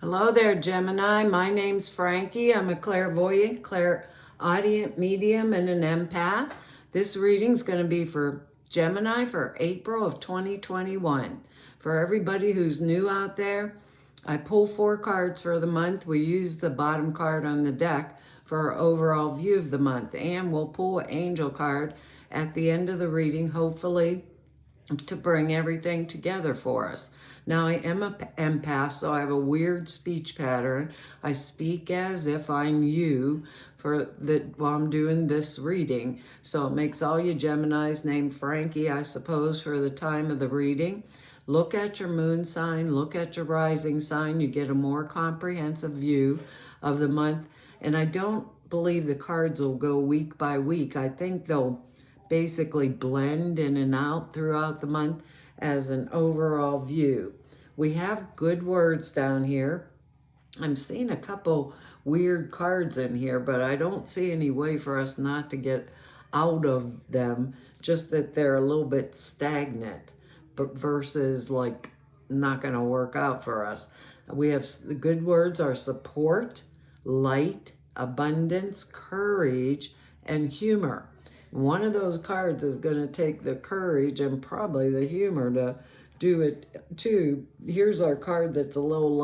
Hello there, Gemini. My name's Frankie. I'm a clairvoyant, clairaudient medium, and an empath. This reading's going to be for Gemini for April of 2021. For everybody who's new out there, I pull 4 cards for the month. We use the bottom card on the deck for our overall view of the month, and we'll pull an angel card at the end of the reading, hopefully to bring everything together for us. Now, I am an empath, so I have a weird speech pattern. I speak as if I'm you while I'm doing this reading. So it makes all you Geminis named Frankie, I suppose, for the time of the reading. Look at your moon sign, look at your rising sign. You get a more comprehensive view of the month. And I don't believe the cards will go week by week. I think they'll basically blend in and out throughout the month as an overall view. We have good words down here. I'm seeing a couple weird cards in here, but I don't see any way for us not to get out of them, just that they're a little bit stagnant, but versus like not going to work out for us. We have the good words are support, light, abundance, courage, and humor. One of those cards is going to take the courage and probably the humor to do it too. Here's our card that's a little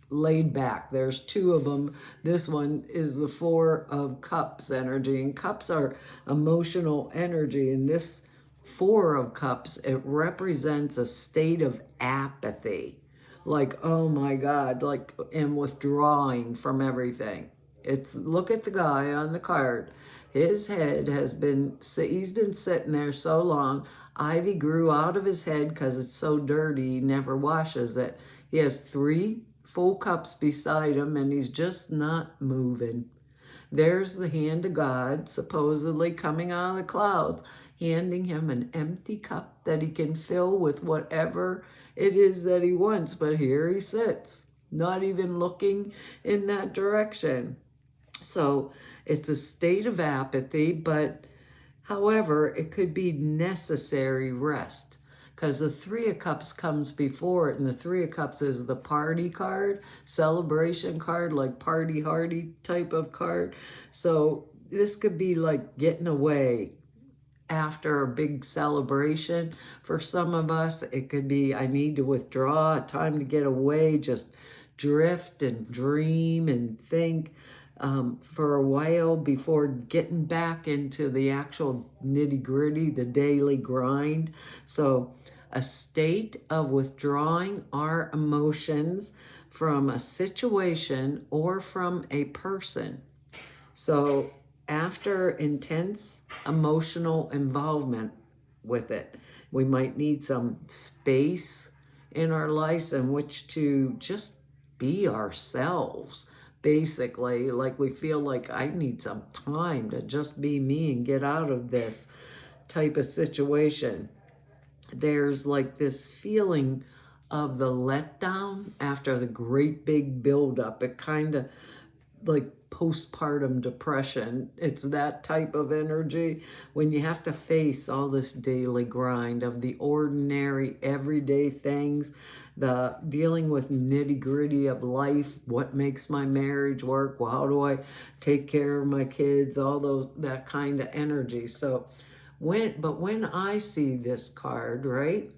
laid back. There's 2 of them. This one is the 4 of Cups energy, and cups are emotional energy. And this 4 of Cups, it represents a state of apathy. Like, oh my God, like, and withdrawing from everything. Look at the guy on the card. His head he's been sitting there so long. Ivy grew out of his head because it's so dirty, he never washes it. He has 3 full cups beside him and he's just not moving. There's the hand of God supposedly coming out of the clouds, handing him an empty cup that he can fill with whatever it is that he wants. But here he sits, not even looking in that direction. So it's a state of apathy, but however, it could be necessary rest because the 3 of Cups comes before it, and the 3 of Cups is the party card, celebration card, like party hardy type of card. So this could be like getting away after a big celebration. For some of us, it could be I need to withdraw, time to get away, just drift and dream and think for a while before getting back into the actual nitty-gritty, the daily grind. So a state of withdrawing our emotions from a situation or from a person. So after intense emotional involvement with it, we might need some space in our lives in which to just be ourselves. Basically, like we feel like I need some time to just be me and get out of this type of situation. There's like this feeling of the letdown after the great big buildup. It kind of like postpartum depression. It's that type of energy when you have to face all this daily grind of the ordinary, everyday things, the dealing with nitty gritty of life. What makes my marriage work? Well, how do I take care of my kids? All that kind of energy. So when I see this card, right,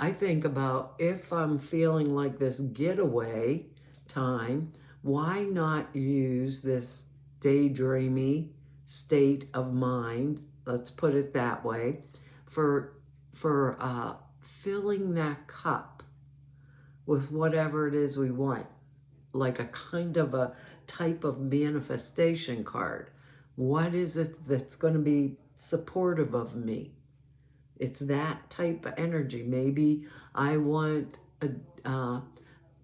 I think about if I'm feeling like this getaway time, why not use this daydreamy state of mind, let's put it that way, for filling that cup with whatever it is we want, like a kind of a type of manifestation card. What is it that's going to be supportive of me? It's that type of energy. Maybe I want a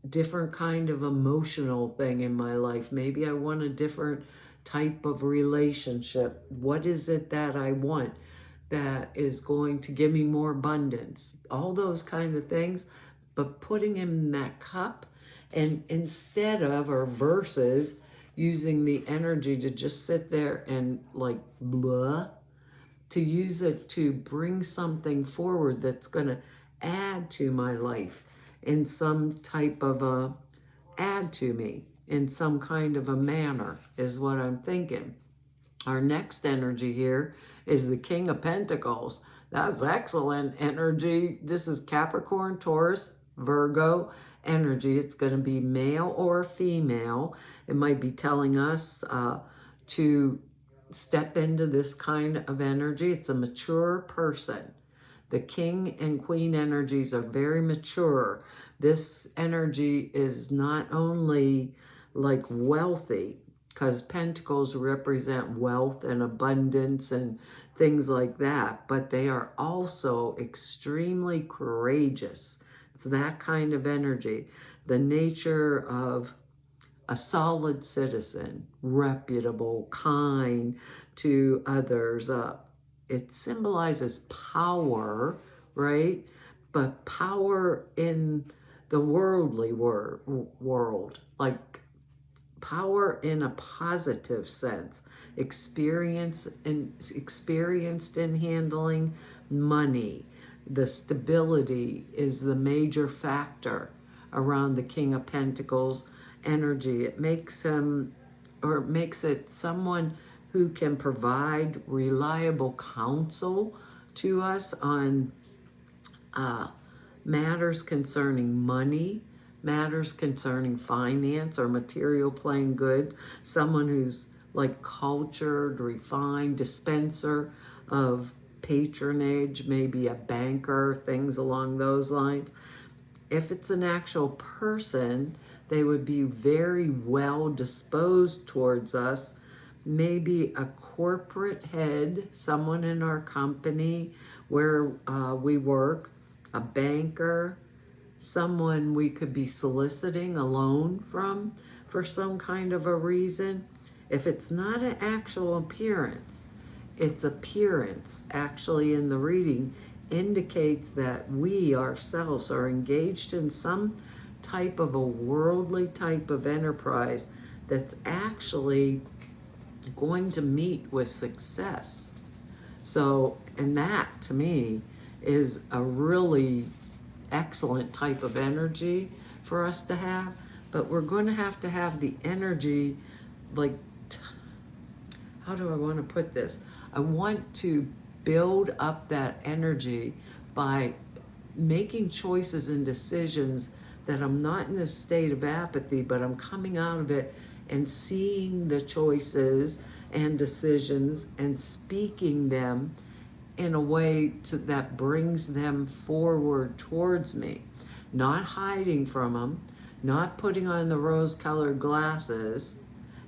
different kind of emotional thing in my life. Maybe I want a different type of relationship. What is it that I want that is going to give me more abundance? All those kind of things, but putting in that cup, and instead of or versus using the energy to just sit there and like blah, to use it to bring something forward that's going to add to my life. in some type of a add to me in some kind of a manner is what I'm thinking. Our next energy here is the King of Pentacles. That's excellent energy. This is Capricorn, Taurus, Virgo energy. It's going to be male or female. It might be telling us to step into this kind of energy. It's a mature person. The King and Queen energies are very mature. This energy is not only like wealthy, because pentacles represent wealth and abundance and things like that, but they are also extremely courageous. It's that kind of energy. The nature of a solid citizen, reputable, kind to others. It symbolizes power, right? But power in the worldly world, like power in a positive sense, experienced in handling money. The stability is the major factor around the King of Pentacles energy. It makes him, or it makes it someone who can provide reliable counsel to us on matters concerning money, matters concerning finance or material plain goods, someone who's like cultured, refined, dispenser of patronage, maybe a banker, things along those lines. If it's an actual person, they would be very well disposed towards us, maybe a corporate head, someone in our company where we work, a banker, someone we could be soliciting a loan from for some kind of a reason. If it's not an actual appearance, its appearance actually in the reading indicates that we ourselves are engaged in some type of a worldly type of enterprise that's actually going to meet with success. So, and that to me is a really excellent type of energy for us to have, but we're going to have the energy, like, how do I want to put this? I want to build up that energy by making choices and decisions that I'm not in a state of apathy, but I'm coming out of it and seeing the choices and decisions and speaking them in a way that brings them forward towards me, not hiding from them, not putting on the rose-colored glasses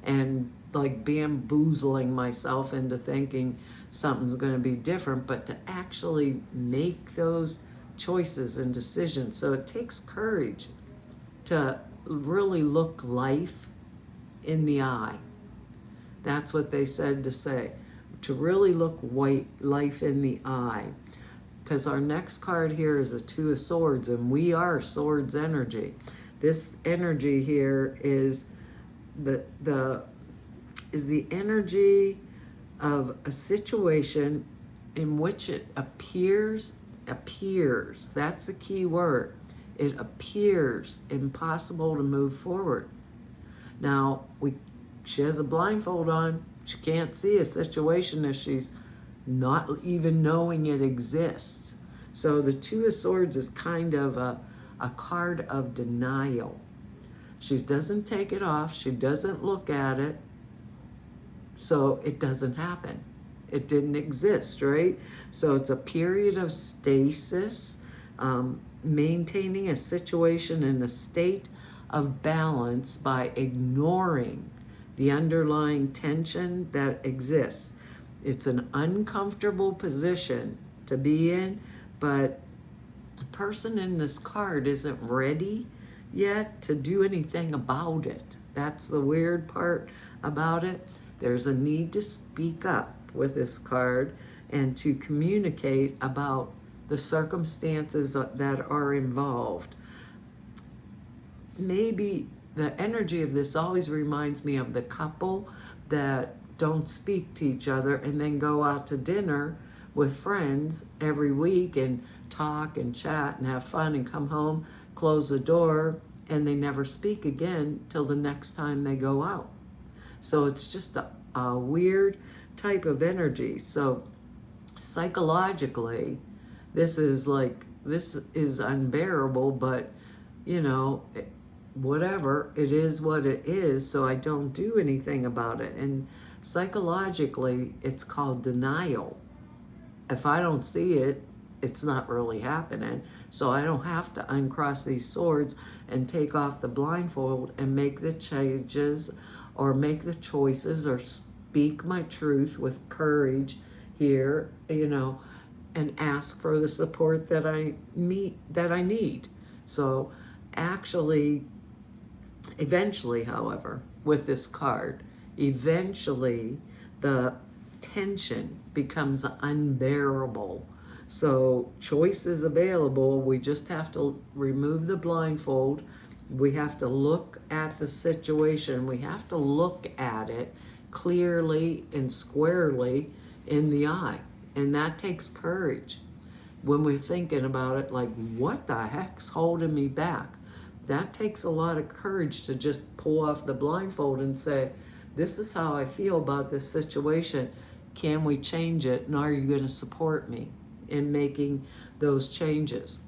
and like bamboozling myself into thinking something's going to be different, but to actually make those choices and decisions. So it takes courage to really look life in the eye. That's what they said to say, to really look life in the eye. Because our next card here is a Two of Swords, and we are swords energy. This energy here is the energy of a situation in which it appears, that's the key word. It appears impossible to move forward. Now, she has a blindfold on. She can't see a situation if she's not even knowing it exists. So the Two of Swords is kind of a card of denial. She doesn't take it off. She doesn't look at it. So it doesn't happen. It didn't exist, right? So it's a period of stasis, maintaining a situation in a state of balance by ignoring the underlying tension that exists. It's an uncomfortable position to be in, but the person in this card isn't ready yet to do anything about it. That's the weird part about it. There's a need to speak up with this card and to communicate about the circumstances that are involved. Maybe the energy of this always reminds me of the couple that don't speak to each other and then go out to dinner with friends every week and talk and chat and have fun and come home close the door, and they never speak again till the next time they go out. So it's just a weird type of energy. So psychologically, this is unbearable, but you know, whatever, it is what it is, so I don't do anything about it. And psychologically, it's called denial. If I don't see it, it's not really happening. So I don't have to uncross these swords and take off the blindfold and make the changes or make the choices or speak my truth with courage here, you know, and ask for the support that I need. So actually, eventually, however, with this card, eventually the tension becomes unbearable. So choice is available. We just have to remove the blindfold. We have to look at the situation. We have to look at it clearly and squarely in the eye. And that takes courage. When we're thinking about it, like, what the heck's holding me back? That takes a lot of courage to just pull off the blindfold and say, this is how I feel about this situation. Can we change it? And are you going to support me in making those changes?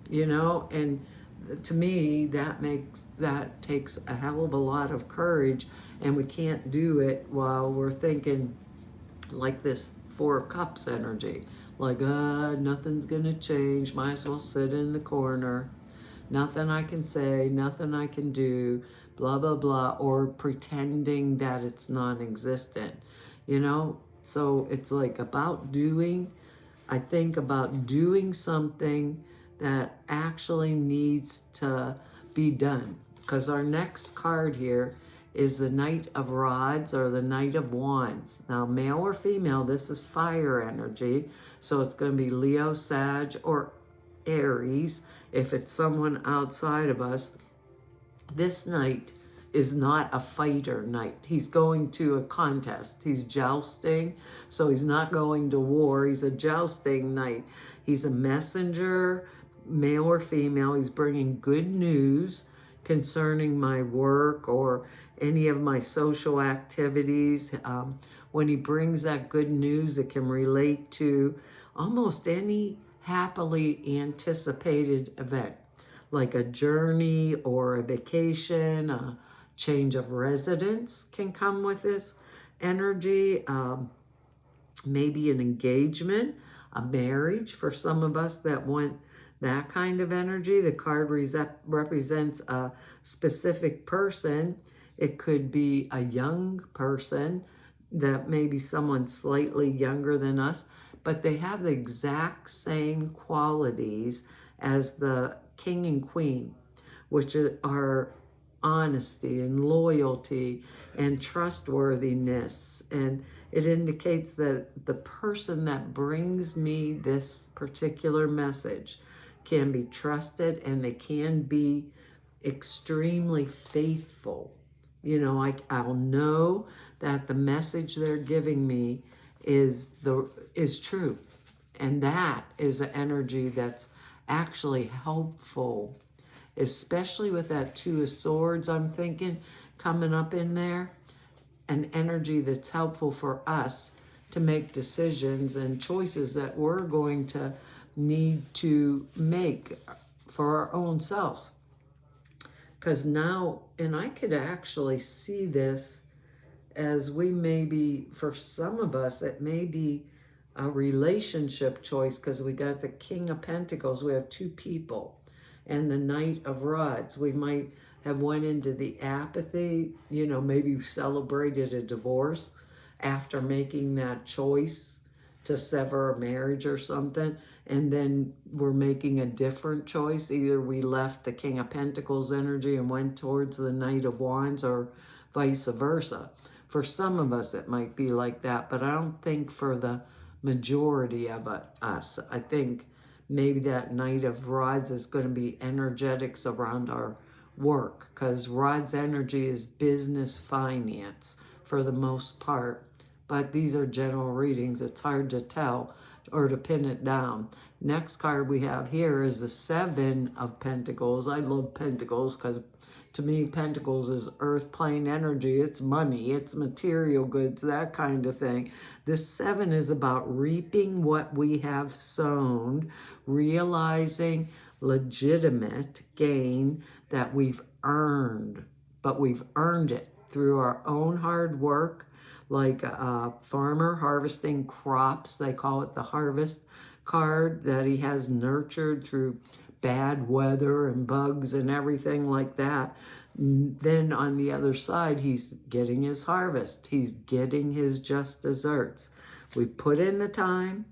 You know, and to me, that takes a hell of a lot of courage, and we can't do it while we're thinking like this Four of Cups energy. Like, nothing's gonna change, might as well sit in the corner. Nothing I can say, nothing I can do, blah, blah, blah, or pretending that it's non-existent, you know? So it's like I think about doing something that actually needs to be done. Because our next card here is the Knight of Rods or the Knight of Wands. Now, male or female, this is fire energy. So it's going to be Leo, Sag, or Aries. If it's someone outside of us, this knight is not a fighter knight. He's going to a contest. He's jousting, so he's not going to war. He's a jousting knight. He's a messenger, male or female. He's bringing good news concerning my work or any of my social activities. When he brings that good news, it can relate to almost any happily anticipated event, like a journey or a vacation, a change of residence can come with this energy. Maybe an engagement, a marriage for some of us that want that kind of energy. The card represents a specific person. It could be a young person, that may be someone slightly younger than us, but they have the exact same qualities as the King and Queen, which are honesty and loyalty and trustworthiness. And it indicates that the person that brings me this particular message can be trusted, and they can be extremely faithful. You know, I'll know that the message they're giving me is true. And that is an energy that's actually helpful, especially with that Two of Swords, I'm thinking, coming up in there. An energy that's helpful for us to make decisions and choices that we're going to need to make for our own selves. Because now, and I could actually see this as we maybe, for some of us, it may be a relationship choice, because we got the King of Pentacles, we have two people, and the Knight of Rods. We might have went into the apathy, you know, maybe celebrated a divorce after making that choice to sever a marriage or something, and then we're making a different choice. Either we left the King of Pentacles energy and went towards the Knight of Wands, or vice versa. For some of us, it might be like that, but I don't think for the majority of us. I think maybe that Knight of Rods is going to be energetics around our work, because Rod's energy is business finance for the most part. But these are general readings. It's hard to tell or to pin it down. Next card we have here is the Seven of Pentacles. I love Pentacles because to me, Pentacles is earth plane energy. It's money, it's material goods, that kind of thing. This Seven is about reaping what we have sown, realizing legitimate gain that we've earned, but we've earned it through our own hard work, like a farmer harvesting crops. They call it the harvest card, that he has nurtured through bad weather and bugs and everything like that. Then on the other side, he's getting his harvest. He's getting his just desserts. We put in the time,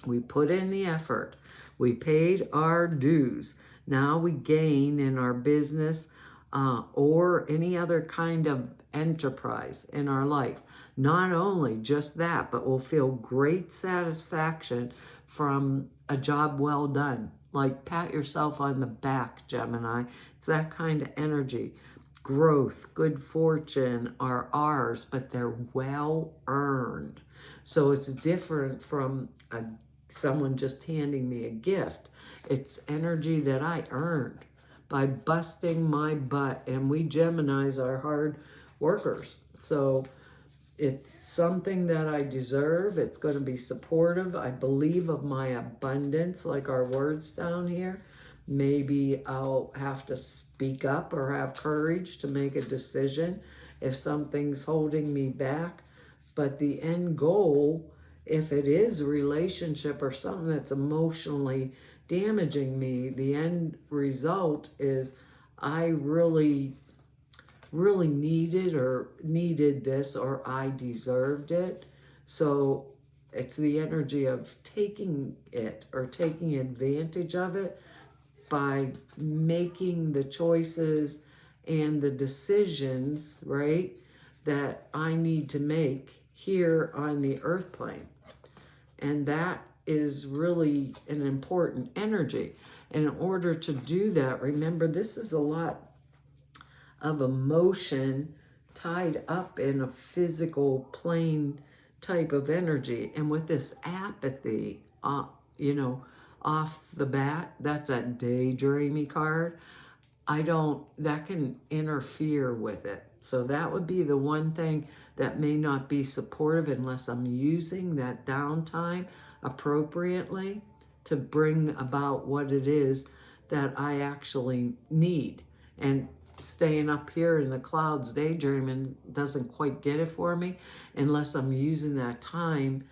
we put in the effort, we paid our dues. Now we gain in our business or any other kind of enterprise in our life. Not only just that, but we'll feel great satisfaction from a job well done. Like, pat yourself on the back, Gemini. It's that kind of energy. Growth, good fortune are ours, but they're well earned. So it's different from someone just handing me a gift. It's energy that I earned by busting my butt, and we Geminis are hard workers. So it's something that I deserve. It's going to be supportive, I believe, of my abundance, like our words down here. Maybe I'll have to speak up or have courage to make a decision if something's holding me back. But the end goal, if it is a relationship or something that's emotionally damaging me, the end result is I really needed this, or I deserved it. So it's the energy of taking it or taking advantage of it by making the choices and the decisions, right, that I need to make here on the earth plane. And that is really an important energy. And in order to do that, remember, this is a lot of emotion tied up in a physical plane type of energy. And with this apathy, off the bat, that's a daydreamy card. That can interfere with it. So that would be the one thing that may not be supportive unless I'm using that downtime appropriately to bring about what it is that I actually need. And staying up here in the clouds daydreaming doesn't quite get it for me unless I'm using that time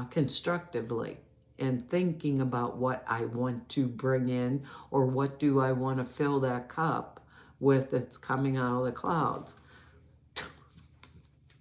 constructively and thinking about what I want to bring in, or what do I want to fill that cup with that's coming out of the clouds.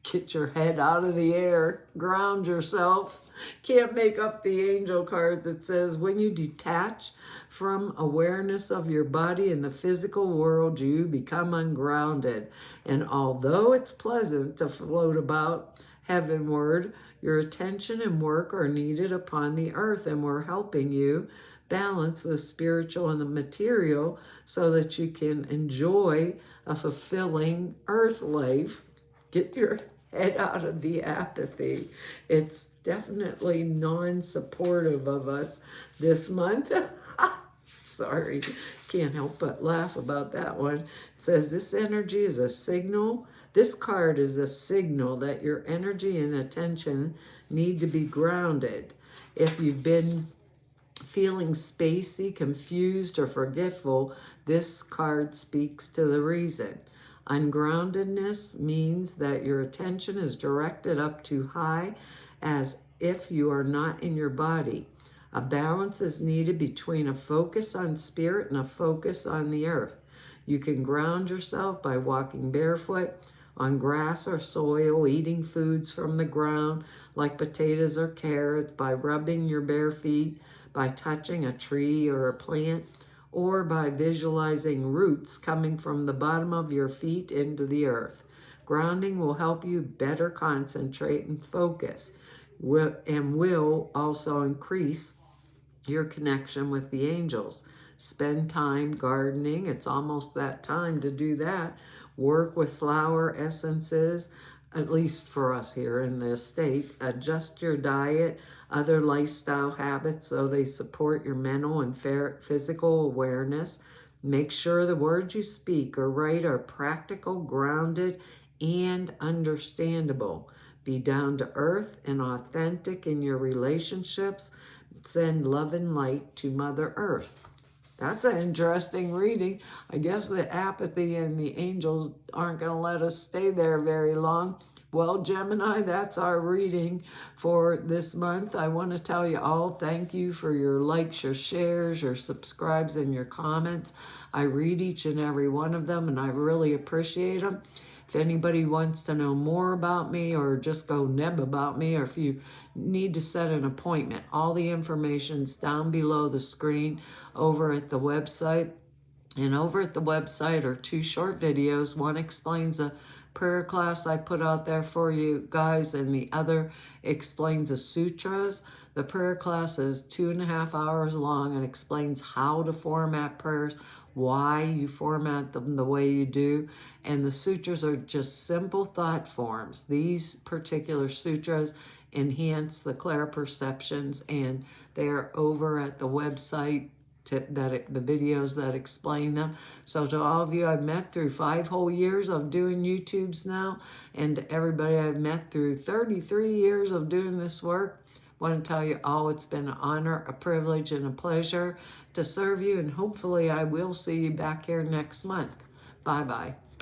Get your head out of the air, ground yourself. Can't make up the angel card that says, when you detach from awareness of your body in the physical world, you become ungrounded. And although it's pleasant to float about heavenward, your attention and work are needed upon the earth, and we're helping you balance the spiritual and the material so that you can enjoy a fulfilling earth life. Get your head out of the apathy. It's definitely non-supportive of us this month. Sorry, can't help but laugh about that one. It says this energy is a signal. This card is a signal that your energy and attention need to be grounded. If you've been feeling spacey, confused, or forgetful, this card speaks to the reason. Ungroundedness means that your attention is directed up too high, as if you are not in your body. A balance is needed between a focus on spirit and a focus on the earth. You can ground yourself by walking barefoot on grass or soil, eating foods from the ground like potatoes or carrots, by rubbing your bare feet, by touching a tree or a plant, or by visualizing roots coming from the bottom of your feet into the earth. Grounding will help you better concentrate and focus, and will also increase your connection with the angels. Spend time gardening. It's almost that time to do that. Work with flower essences, at least for us here in this state. Adjust your diet. other lifestyle habits so they support your mental and physical awareness. Make sure the words you speak or write are practical, grounded, and understandable. Be down to earth and authentic in your relationships. Send love and light to Mother Earth. That's an interesting reading. I guess the apathy and the angels aren't going to let us stay there very long. Well, Gemini, that's our reading for this month. I want to tell you all thank you for your likes, your shares, your subscribes, and your comments. I read each and every one of them, and I really appreciate them. If anybody wants to know more about me or just go neb about me, or if you need to set an appointment, all the information's down below the screen over at the website. And over at the website are 2 short videos. One explains a prayer class I put out there for you guys, and the other explains the sutras. The prayer class is 2.5 hours long and explains how to format prayers, why you format them the way you do. And the sutras are just simple thought forms. These particular sutras enhance the clairperceptions, and they're over at the website, the videos that explain them. So to all of you I've met through 5 whole years of doing YouTubes now, and everybody I've met through 33 years of doing this work, I want to tell you all it's been an honor, a privilege, and a pleasure to serve you, and hopefully I will see you back here next month. Bye-bye.